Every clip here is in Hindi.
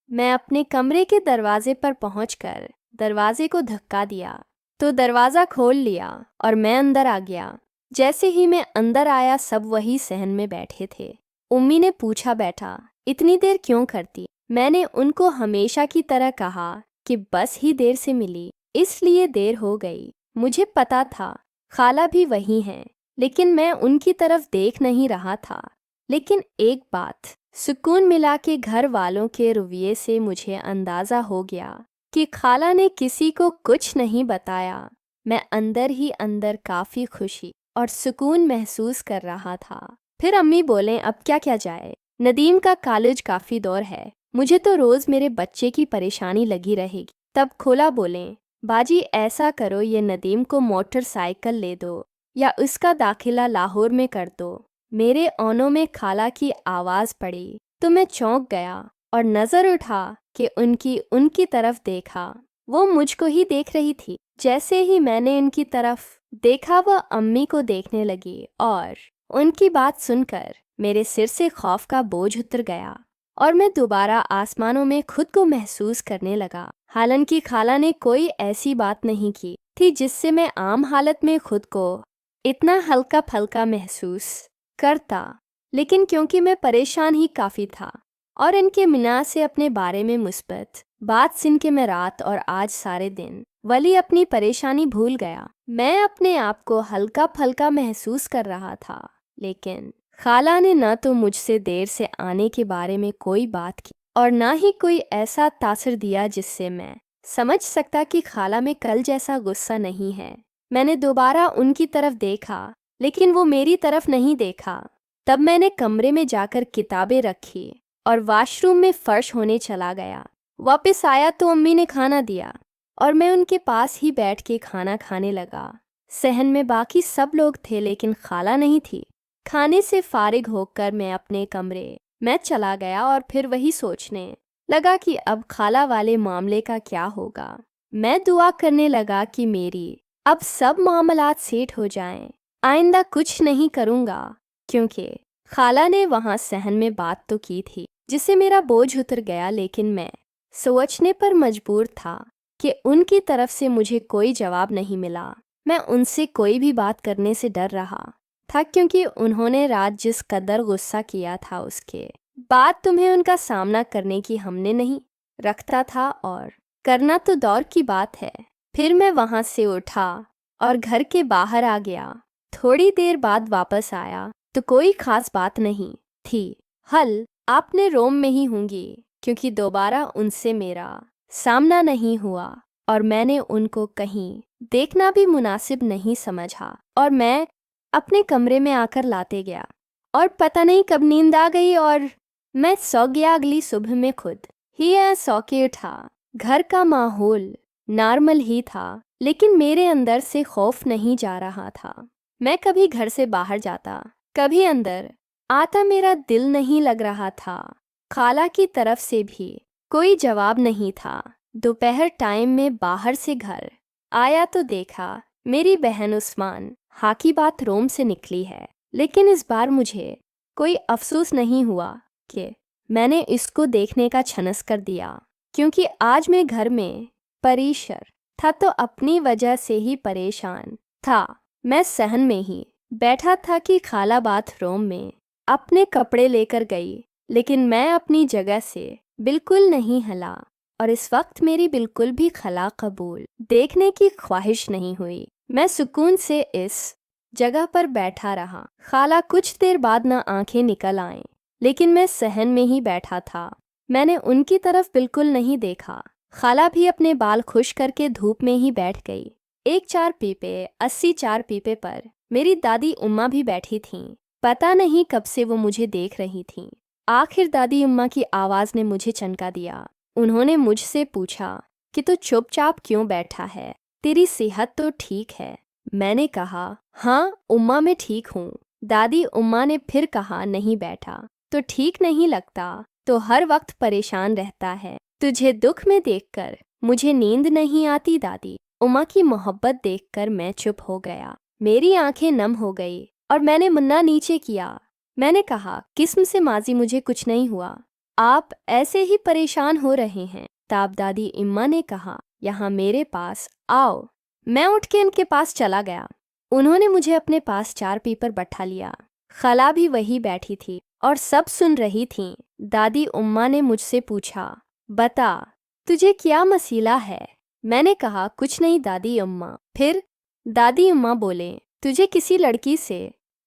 मैं अपने कमरे के दरवाजे पर पहुंचकर दरवाजे को धक्का दिया तो दरवाज़ा खोल लिया और मैं अंदर आ गया। जैसे ही मैं अंदर आया सब वही सहन में बैठे थे। उम्मी ने पूछा, बेटा इतनी देर क्यों करती? मैंने उनको हमेशा की तरह कहा कि बस ही देर से मिली इसलिए देर हो गई। मुझे पता था खाला भी वही हैं, लेकिन मैं उनकी तरफ देख नहीं रहा था। लेकिन एक बात सुकून मिला कि घर वालों के रवैये से मुझे अंदाज़ा हो गया कि खाला ने किसी को कुछ नहीं बताया। मैं अंदर ही अंदर काफ़ी खुशी और सुकून महसूस कर रहा था। फिर अम्मी बोलें, अब क्या क्या जाए, नदीम का कॉलेज काफ़ी दूर है, मुझे तो रोज़ मेरे बच्चे की परेशानी लगी रहेगी। तब खोला बोलें, बाजी ऐसा करो ये नदीम को मोटरसाइकिल ले दो या उसका दाखिला लाहौर में कर दो। मेरे औनों में खाला की आवाज़ पड़ी तो मैं चौंक गया और नज़र उठा कि उनकी तरफ देखा। वो मुझको ही देख रही थी। जैसे ही मैंने उनकी तरफ देखा वह अम्मी को देखने लगी और उनकी बात सुनकर मेरे सिर से खौफ का बोझ उतर गया और मैं दोबारा आसमानों में खुद को महसूस करने लगा। हालांकि खाला ने कोई ऐसी बात नहीं की थी जिससे मैं आम हालत में खुद को इतना हल्का फल्का महसूस करता, लेकिन क्योंकि मैं परेशान ही काफ़ी था और इनके मिना से अपने बारे में मुस्बत बात सुन के मैं रात और आज सारे दिन वली अपनी परेशानी भूल गया। मैं अपने आप को हल्का फल्का महसूस कर रहा था, लेकिन खाला ने न तो मुझसे देर से आने के बारे में कोई बात की और ना ही कोई ऐसा तासर दिया जिससे मैं समझ सकता कि खाला में कल जैसा गुस्सा नहीं है। मैंने दोबारा उनकी तरफ देखा, लेकिन वो मेरी तरफ नहीं देखा। तब मैंने कमरे में जाकर किताबें रखी और वॉशरूम में फर्श होने चला गया। वापस आया तो अम्मी ने खाना दिया और मैं उनके पास ही बैठ के खाना खाने लगा। सहन में बाकी सब लोग थे, लेकिन खाला नहीं थी। खाने से फारिग होकर मैं अपने कमरे में चला गया और फिर वही सोचने लगा कि अब खाला वाले मामले का क्या होगा। मैं दुआ करने लगा कि मेरी अब सब मामलात सेट हो जाएं। आइंदा कुछ नहीं करूँगा, क्योंकि खाला ने वहाँ सहन में बात तो की थी जिससे मेरा बोझ उतर गया। लेकिन मैं सोचने पर मजबूर था कि उनकी तरफ से मुझे कोई जवाब नहीं मिला। मैं उनसे कोई भी बात करने से डर रहा था, क्योंकि उन्होंने रात जिस कदर गुस्सा किया था उसके बाद तुम्हें उनका सामना करने की हमने नहीं रखता था, और करना तो दौर की बात है। फिर मैं वहाँ से उठा और घर के बाहर आ गया। थोड़ी देर बाद वापस आया तो कोई खास बात नहीं थी। हल आपने रोम में ही होंगी, क्योंकि दोबारा उनसे मेरा सामना नहीं हुआ और मैंने उनको कहीं देखना भी मुनासिब नहीं समझा और मैं अपने कमरे में आकर लाते गया और पता नहीं कब नींद आ गई और मैं सो गया। अगली सुबह में खुद ही सो के उठा। घर का माहौल नॉर्मल ही था, लेकिन मेरे अंदर से खौफ नहीं जा रहा था। मैं कभी घर से बाहर जाता, कभी अंदर आता, मेरा दिल नहीं लग रहा था। खाला की तरफ से भी कोई जवाब नहीं था। दोपहर टाइम में बाहर से घर आया तो देखा मेरी बहन उस्मान हाँ की बात रोम से निकली है। लेकिन इस बार मुझे कोई अफसोस नहीं हुआ कि मैंने इसको देखने का छनस कर दिया, क्योंकि आज मैं घर में परेशान था तो अपनी वजह से ही परेशान था। मैं सहन में ही बैठा था कि खाला बाथरूम में अपने कपड़े लेकर गई, लेकिन मैं अपनी जगह से बिल्कुल नहीं हिला और इस वक्त मेरी बिल्कुल भी खला कबूल देखने की ख्वाहिश नहीं हुई। मैं सुकून से इस जगह पर बैठा रहा। खाला कुछ देर बाद न आंखें निकल आईं, लेकिन मैं सहन में ही बैठा था। मैंने उनकी तरफ बिल्कुल नहीं देखा। खाला भी अपने बाल खुश करके धूप में ही बैठ गई। एक 4 पीपे 80 4 पीपे पर मेरी दादी उम्मा भी बैठी थीं। पता नहीं कब से वो मुझे देख रही थीं। आखिर दादी उम्मा की आवाज़ ने मुझे चमका दिया। उन्होंने मुझसे पूछा कि तू चुपचाप क्यों बैठा है, तेरी सेहत तो ठीक है? मैंने कहा, हाँ उम्मा मैं ठीक हूँ। दादी उम्मा ने फिर कहा, नहीं बैठा तो ठीक नहीं लगता, तो हर वक्त परेशान रहता है, तुझे दुख में देखकर मुझे नींद नहीं आती। दादी उम्मा की मोहब्बत देखकर मैं चुप हो गया। मेरी आंखें नम हो गई और मैंने मुन्ना नीचे किया। मैंने कहा, किस्म से माजी मुझे कुछ नहीं हुआ। आप ऐसे ही परेशान हो रहे हैं। तब दादी इम्मा ने कहा, यहाँ मेरे पास आओ। मैं उठ के इनके पास चला गया। उन्होंने मुझे अपने पास चारपाई पर बैठा लिया। खला भी वही बैठी थी और सब सुन रही थीं। दादी उम्मा ने मुझसे पूछा, बता तुझे क्या मसला है? मैंने कहा, कुछ नहीं दादी अम्मा। फिर दादी अम्मा बोले, तुझे किसी लड़की से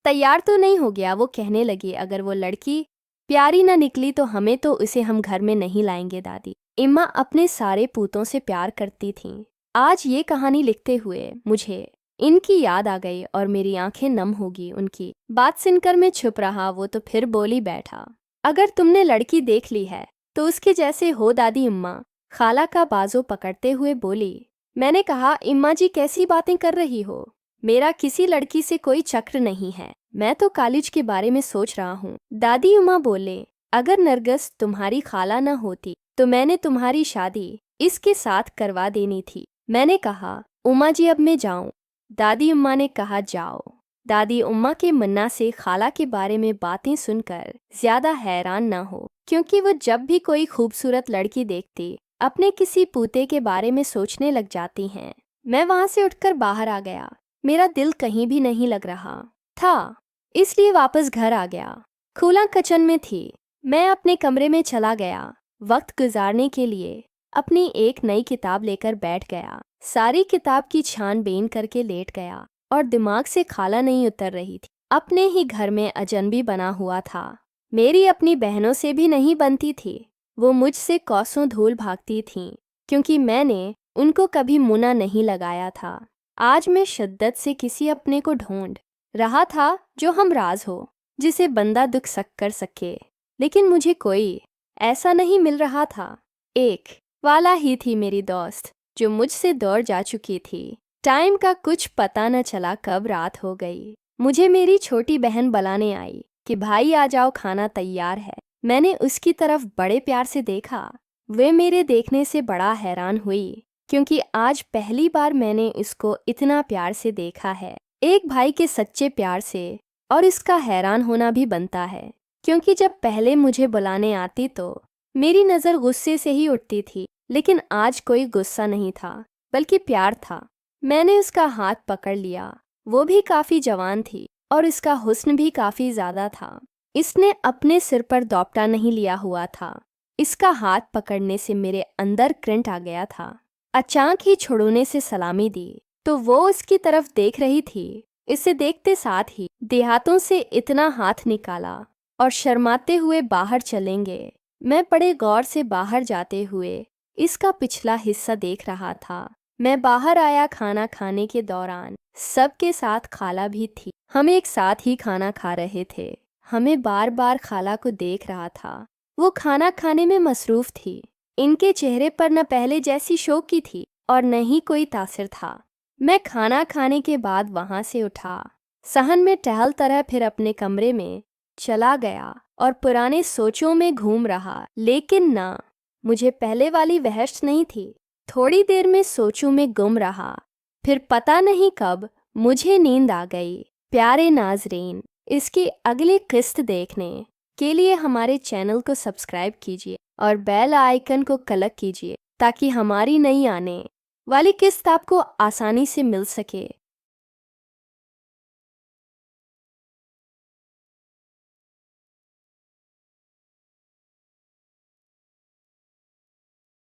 तैयार तो नहीं हो गया? वो कहने लगी, अगर वो लड़की प्यारी ना निकली तो उसे हम घर में नहीं लाएंगे। दादी इम्मा अपने सारे पूतों से प्यार करती थीं। आज ये कहानी लिखते हुए मुझे इनकी याद आ गई और मेरी आंखें नम होगी। उनकी बात सुनकर मैं चुप रहा। वो तो फिर बोली बैठा, अगर तुमने लड़की देख ली है तो उसके जैसे हो दादी अम्मा। खाला का बाजू पकड़ते हुए बोली। मैंने कहा, इम्मा जी कैसी बातें कर रही हो? मेरा किसी लड़की से कोई चक्र नहीं है, मैं तो कॉलेज के बारे में सोच रहा हूँ। दादी उम्मा बोले, अगर नरगिस तुम्हारी खाला न होती तो मैंने तुम्हारी शादी इसके साथ करवा देनी थी। मैंने कहा, उम्मा जी अब मैं जाऊं? दादी उम्मा ने कहा, जाओ। दादी उम्मा के मन्ना से खाला के बारे में बातें सुनकर ज्यादा हैरान ना हो, क्योंकि वो जब भी कोई खूबसूरत लड़की देखती अपने किसी पूते के बारे में सोचने लग जाती हैं। मैं वहां से उठकर बाहर आ गया। मेरा दिल कहीं भी नहीं लग रहा था, इसलिए वापस घर आ गया। खुला किचन में थी। मैं अपने कमरे में चला गया। वक्त गुजारने के लिए अपनी एक नई किताब लेकर बैठ गया। सारी किताब की छानबीन करके लेट गया और दिमाग से खाला नहीं उतर रही थी। अपने ही घर में अजनबी बना हुआ था। मेरी अपनी बहनों से भी नहीं बनती थी। वो मुझसे कोसों धूल भागती थीं, क्योंकि मैंने उनको कभी मुना नहीं लगाया था। आज मैं शिद्दत से किसी अपने को ढूंढ रहा था जो हम राज हो, जिसे बंदा दुख सक कर सके, लेकिन मुझे कोई ऐसा नहीं मिल रहा था। एक वाला ही थी मेरी दोस्त, जो मुझसे दूर जा चुकी थी। टाइम का कुछ पता न चला कब रात हो गई। मुझे मेरी छोटी बहन बुलाने आई कि भाई आ जाओ, खाना तैयार है। मैंने उसकी तरफ बड़े प्यार से देखा। वे मेरे देखने से बड़ा हैरान हुई, क्योंकि आज पहली बार मैंने उसको इतना प्यार से देखा है। एक भाई के सच्चे प्यार से और इसका हैरान होना भी बनता है, क्योंकि जब पहले मुझे बुलाने आती तो मेरी नज़र गुस्से से ही उठती थी, लेकिन आज कोई गुस्सा नहीं था, बल्कि प्यार था। मैंने उसका हाथ पकड़ लिया। वो भी काफ़ी जवान थी और इसका हुस्न भी काफ़ी ज़्यादा था। इसने अपने सिर पर दोपटा नहीं लिया हुआ था। इसका हाथ पकड़ने से मेरे अंदर करंट आ गया था। अचानक ही छुड़ने से सलामी दी तो वो उसकी तरफ देख रही थी। इसे देखते साथ ही देहातों से इतना हाथ निकाला और शर्माते हुए बाहर चलेंगे। मैं बड़े गौर से बाहर जाते हुए इसका पिछला हिस्सा देख रहा था। मैं बाहर आया। खाना खाने के दौरान सबके साथ खाला भी थी। हम एक साथ ही खाना खा रहे थे। हमें बार बार खाला को देख रहा था। वो खाना खाने में मसरूफ थी। इनके चेहरे पर न पहले जैसी शौकी थी और न ही कोई तासिर था। मैं खाना खाने के बाद वहां से उठा, सहन में टहलता रहा, फिर अपने कमरे में चला गया और पुराने सोचों में घूम रहा। लेकिन ना, मुझे पहले वाली वहश नहीं थी। थोड़ी देर में सोचों में गुम रहा, फिर पता नहीं कब मुझे नींद आ गई। प्यारे नाजरीन, इसकी अगली किस्त देखने के लिए हमारे चैनल को सब्सक्राइब कीजिए और बेल आइकन को क्लिक कीजिए, ताकि हमारी नई आने वाली किस्त आपको आसानी से मिल सके।